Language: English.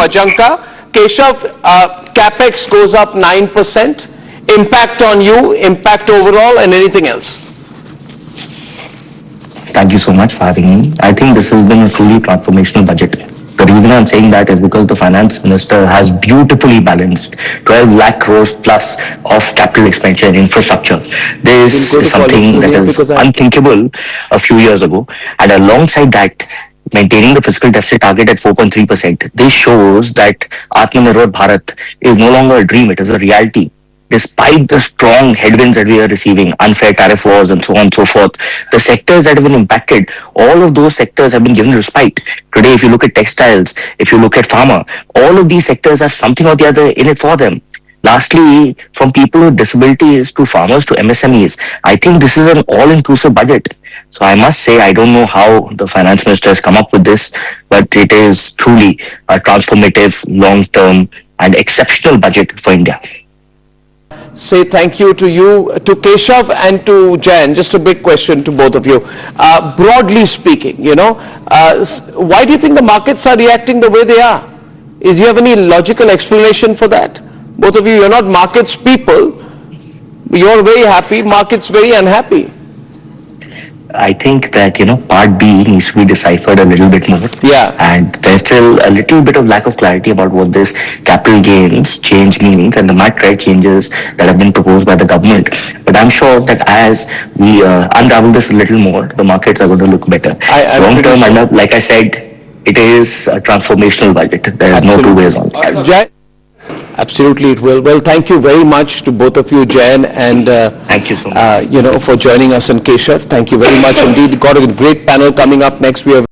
Bhajanka. Keshav, capex goes up 9%. Impact on you, impact overall, and anything else? Thank you so much for having me. I think this has been a truly transformational budget. The reason I'm saying that is because the finance minister has beautifully balanced 12 lakh crores plus of capital expenditure in infrastructure. This is something that is unthinkable a few years ago. And alongside that, maintaining the fiscal deficit target at 4.3%. This shows that Atmanirbhar Bharat is no longer a dream, it is a reality. Despite the strong headwinds that we are receiving, unfair tariff wars and so on and so forth, the sectors that have been impacted, all of those sectors have been given respite. Today, if you look at textiles, if you look at pharma, all of these sectors have something or the other in it for them. Lastly, from people with disabilities to farmers to MSMEs, I think this is an all-inclusive budget. So I must say, I don't know how the finance minister has come up with this, but it is truly a transformative, long-term and exceptional budget for India. Say thank you to you, to Keshav and to Jan. Just a big question to both of you. Broadly speaking, why do you think the markets are reacting the way they are? Do you have any logical explanation for that? Both of you, you're not markets people. You're very happy, markets very unhappy. I think that, part B needs to be deciphered a little bit more. Yeah. And there's still a little bit of lack of clarity about what this capital gains change means and the MAT rate changes that have been proposed by the government. But I'm sure that as we unravel this a little more, the markets are going to look better. Long term, sure. Like I said, it is a transformational budget. There is no two ways on it. Absolutely, it will. Well, thank you very much to both of you, Jan, and thank you so much. For joining us, and Keshav. Thank you very much indeed. Got a great panel coming up next. We have